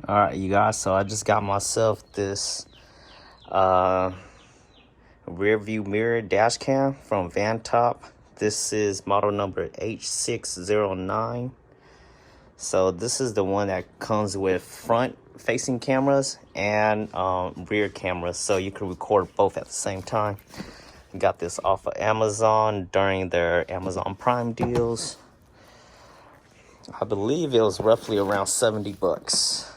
Alright, you guys, so I just got myself this rear view mirror dash cam from VanTop. This is model number H609. So this is the one that comes with front facing cameras and rear cameras, so you can record both at the same time. Got this off of Amazon during their Amazon Prime deals. I believe it was roughly around 70 bucks.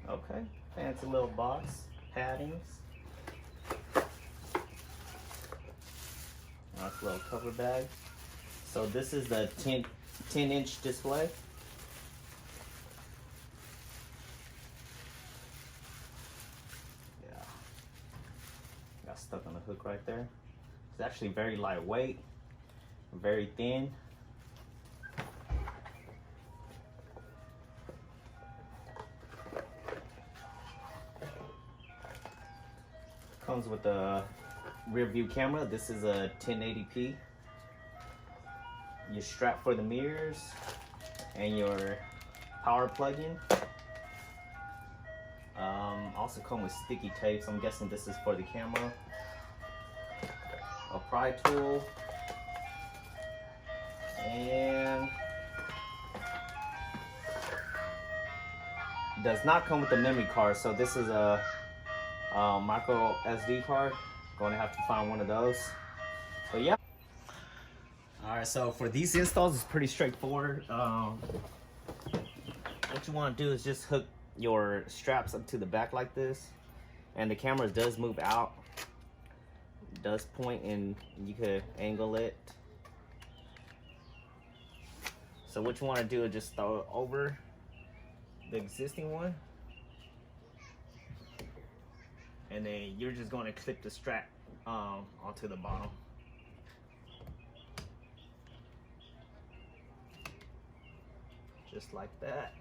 Okay, fancy little box, paddings. Nice little cover bag. So this is the 10-inch display. Yeah, got stuck on the hook right there. It's actually very lightweight, very thin. Comes with a rear view camera. This is a 1080p. Your strap for the mirrors and your power plug-in. Also come with sticky tapes. I'm guessing this is for the camera. A pry tool. And does not come with a memory card, so this is a micro SD card. Going to have to find one of those. So yeah. Alright, so for these installs, it's pretty straightforward. What you want to do is just hook your straps up to the back like this, and the camera does move out, does point, and you could angle it. So what you want to do is just throw it over the existing one, and then you're just going to clip the strap onto the bottom. Just like that.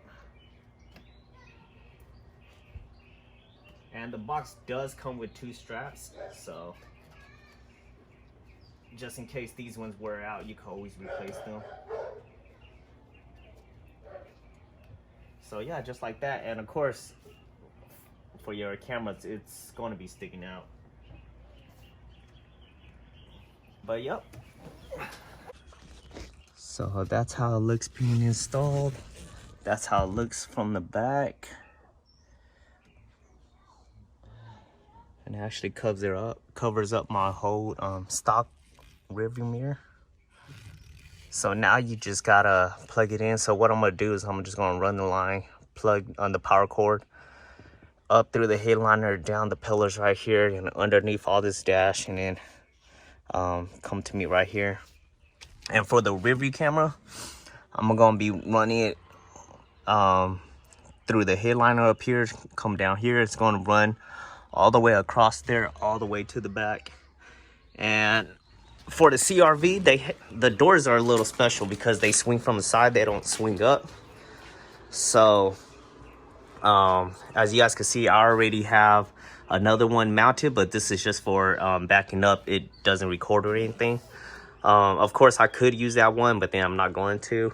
And the box does come with 2 straps, so just in case these ones wear out, you can always replace them. So yeah, just like that. And of course, for your cameras, it's going to be sticking out. But yep. So that's how it looks being installed. That's how it looks from the back. And it actually covers up my whole stock rearview mirror. So now you just gotta plug it in. So what I'm gonna do is I'm just gonna run the line, plug on the power cord up through the headliner, down the pillars right here, and underneath all this dash, and then come to me right here. And for the rear view camera, I'm gonna be running it through the headliner up here, come down here. It's gonna run all the way across there, all the way to the back. And for the CRV, the doors are a little special because they swing from the side, they don't swing up. So as you guys can see, I already have another one mounted, but this is just for backing up. It doesn't record or anything. Of course I could use that one, but then I'm not going to.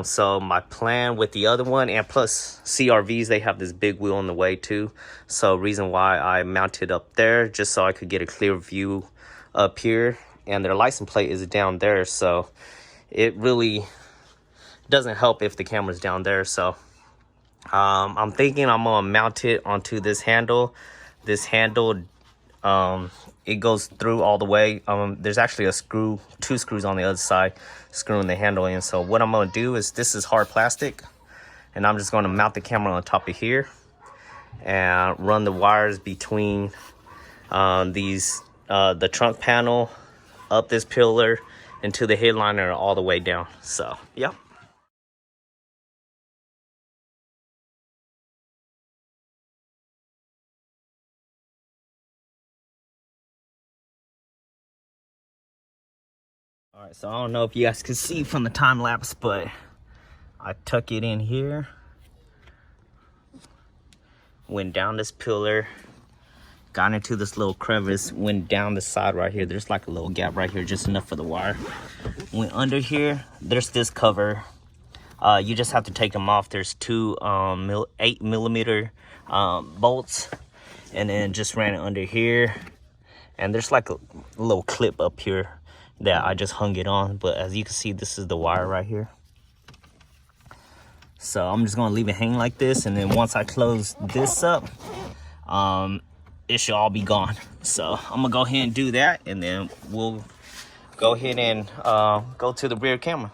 So my plan with the other one, and plus CRVs, they have this big wheel in the way too. So reason why I mounted up there, just so I could get a clear view up here. And their license plate is down there, so it really doesn't help if the camera's down there. So I'm thinking I'm gonna mount it onto this handle. This handle, it goes through all the way. There's actually two screws on the other side screwing the handle in. So what I'm gonna do is, this is hard plastic, and I'm just gonna mount the camera on top of here and run the wires between the trunk panel up this pillar into the headliner all the way down. So yep. Alright, so I don't know if you guys can see from the time lapse, but I tuck it in here. Went down this pillar. Got into this little crevice. Went down the side right here. There's like a little gap right here, just enough for the wire. Went under here. There's this cover. You just have to take them off. There's two 8mm bolts. And then just ran it under here. And there's like a little clip up here that I just hung it on, but as you can see, this is the wire right here. So I'm just gonna leave it hang like this, and then once I close this up, it should all be gone. So I'm gonna go ahead and do that, and then we'll go ahead and go to the rear camera.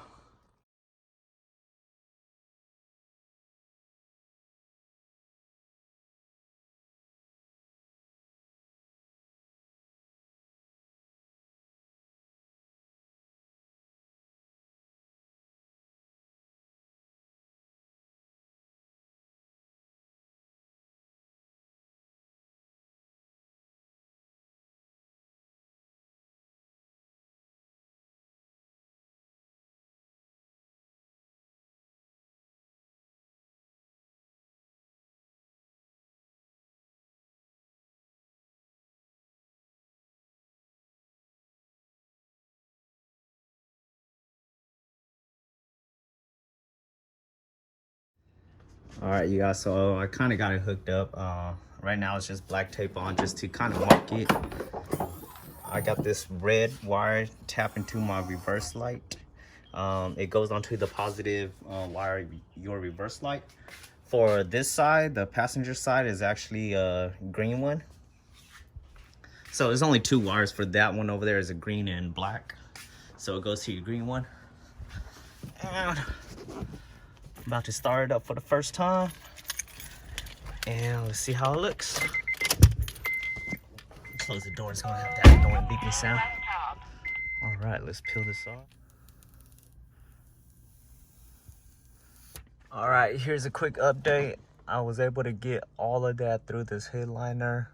All right, you guys, so I kind of got it hooked up. Right now it's just black tape on just to kind of mark it. I got this red wire tapped into my reverse light. It goes onto the positive wire, your reverse light. For this side, the passenger side is actually a green one. So there's only two wires. For that one over there is a green and black. So it goes to your green one. And I'm about to start it up for the first time. And let's see how it looks. Close the door, it's gonna have that annoying beeping sound. All right, let's peel this off. All right, here's a quick update. I was able to get all of that through this headliner,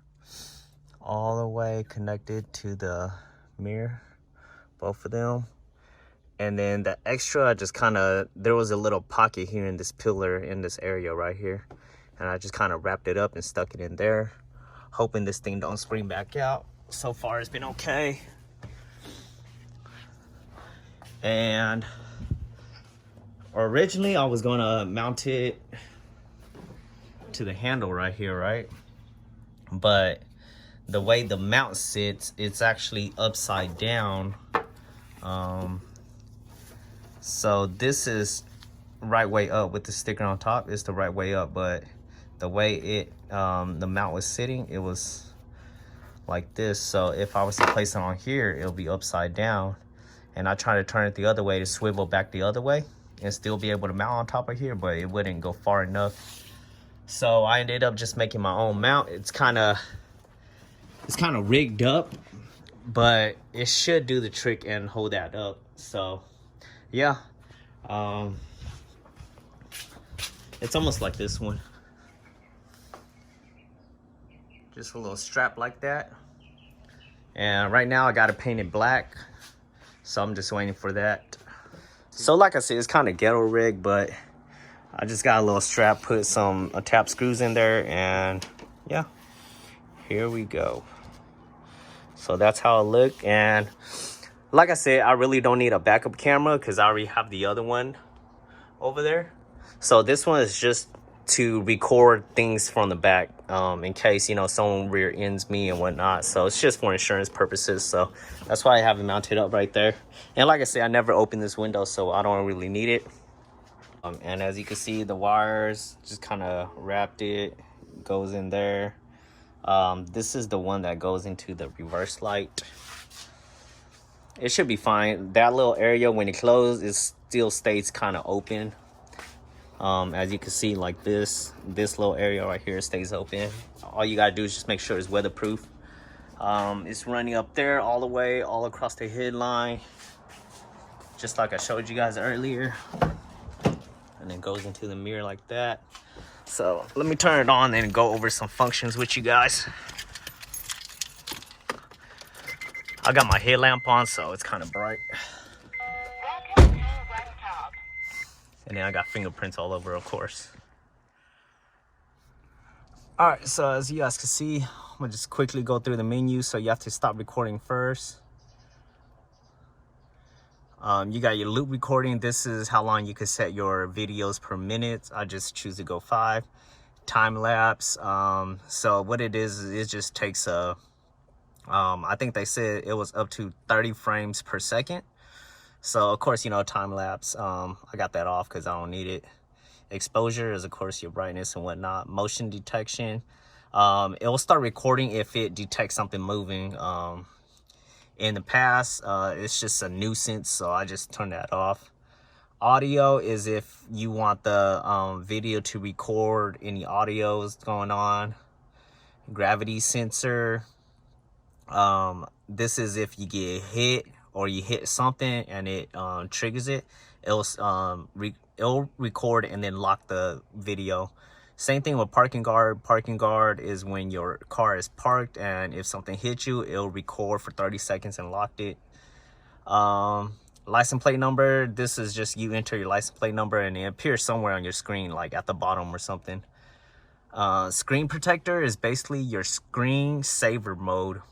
all the way connected to the mirror, both of them. And then the extra, I just kind of, there was a little pocket here in this pillar in this area right here. And I just kind of wrapped it up and stuck it in there, hoping this thing don't spring back out. So far, it's been okay. And originally, I was gonna mount it to the handle right here, right? But the way the mount sits, it's actually upside down. So this is right way up with the sticker on top. It's the right way up, but the way it the mount was sitting, it was like this. So if I was to place it on here, it'll be upside down. And I try to turn it the other way to swivel back the other way and still be able to mount on top of here, but it wouldn't go far enough. So I ended up just making my own mount. It's kind of rigged up, but it should do the trick and hold that up. So yeah, it's almost like this one. Just a little strap like that. And right now I got it painted black, so I'm just waiting for that. So like I said, it's kind of ghetto rig, but I just got a little strap, put some tap screws in there, and yeah, here we go. So that's how it looked. And like I said, I really don't need a backup camera because I already have the other one over there. So this one is just to record things from the back, in case, you know, someone rear ends me and whatnot. So it's just for insurance purposes. So that's why I have it mounted up right there. And like I said, I never opened this window, so I don't really need it. And as you can see, the wires just kind of wrapped it, goes in there. This is the one that goes into the reverse light. It should be fine. That little area, when it closes, it still stays kind of open. As you can see, like this little area right here stays open. All you gotta do is just make sure it's weatherproof. It's running up there all the way, all across the headline, just like I showed you guys earlier. And it goes into the mirror like that. So let me turn it on and go over some functions with you guys. I got my headlamp on, so it's kind of bright. And then I got fingerprints all over, of course. All right, so as you guys can see, I'm gonna just quickly go through the menu. So you have to stop recording first. You got your loop recording. This is how long you can set your videos per minute. I just choose to go 5. Time lapse. So what it is, it just takes a, I think they said it was up to 30 frames per second. So of course, you know, time lapse, I got that off because I don't need it. Exposure is of course your brightness and whatnot. Motion detection, it will start recording if it detects something moving. In the past, it's just a nuisance, so I just turn that off. Audio is if you want the video to record any audios going on. Gravity sensor, this is if you get hit or you hit something and it triggers it. It'll record and then lock the video. Same thing with parking guard. Parking guard is when your car is parked and if something hits you, it'll record for 30 seconds and lock it. License plate number, this is just you enter your license plate number and it appears somewhere on your screen, like at the bottom or something. Screen protector is basically your screen saver mode.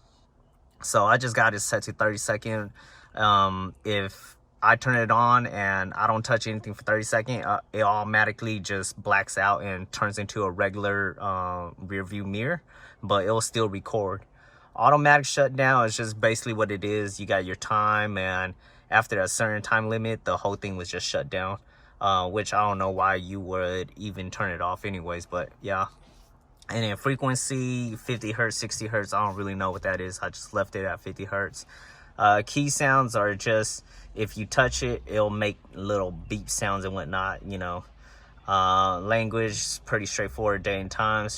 So I just got it set to 30 seconds. If I turn it on and I don't touch anything for 30 seconds, it automatically just blacks out and turns into a regular rear view mirror, but it will still record. Automatic shutdown is just basically what it is. You got your time, and after a certain time limit, the whole thing was just shut down, which I don't know why you would even turn it off anyways, but yeah. And then frequency, 50 hertz, 60 hertz, I don't really know what that is. I just left it at 50 hertz. Key sounds are just, if you touch it, it'll make little beep sounds and whatnot, you know. Language, pretty straightforward. Day and time,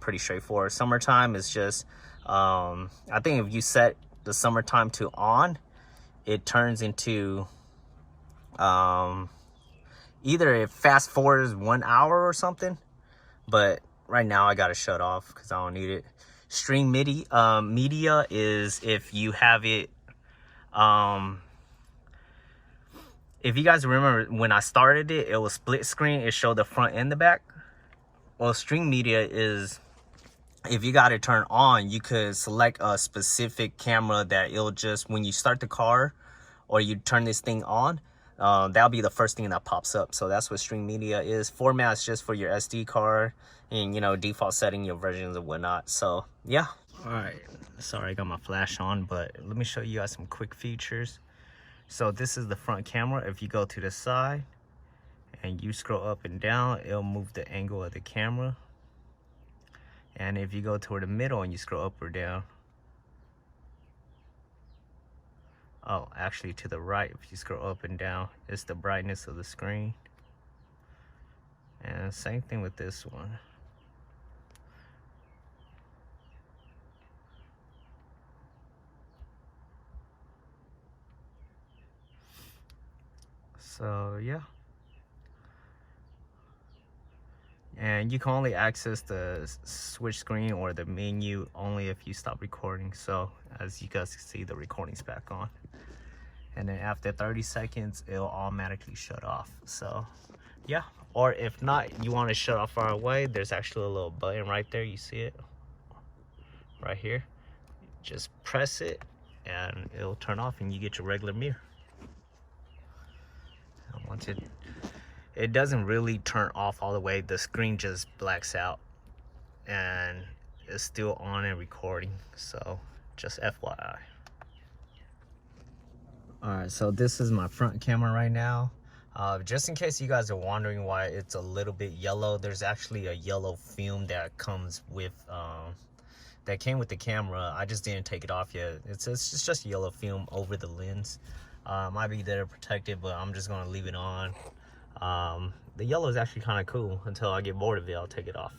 pretty straightforward. Summertime is just, I think if you set the summertime to on, it turns into, either it fast forwards 1 hour or something, but right now I got it shut off because I don't need it. Stream MIDI, media is if you have it, if you guys remember when I started it, it was split screen. It showed the front and the back. Well, stream media is if you got it turned on, you could select a specific camera that it'll just, when you start the car or you turn this thing on, that'll be the first thing that pops up. So that's what stream media is. Format is just for your SD card and, you know, default setting your versions and whatnot. So yeah. All right, sorry I got my flash on, but let me show you guys some quick features. So this is the front camera. If you go to the side and you scroll up and down, it'll move the angle of the camera. And if you go toward the middle and you scroll up or down, oh, actually to the right, if you scroll up and down, it's the brightness of the screen. And same thing with this one. So yeah. And you can only access the switch screen or the menu only if you stop recording. So as you guys can see, the recording's back on. And then after 30 seconds, it'll automatically shut off. So yeah, or if not, you want to shut off far away, there's actually a little button right there. You see it right here. Just press it and it'll turn off and you get your regular mirror. And once it doesn't really turn off all the way, the screen just blacks out and it's still on and recording. So just FYI. All right, so this is my front camera right now. Just in case you guys are wondering why it's a little bit yellow, there's actually a yellow film that comes with that came with the camera. I just didn't take it off yet. It's just yellow film over the lens. Might be there to protect it, but I'm just gonna leave it on. The yellow is actually kind of cool. Until I get bored of it, I'll take it off.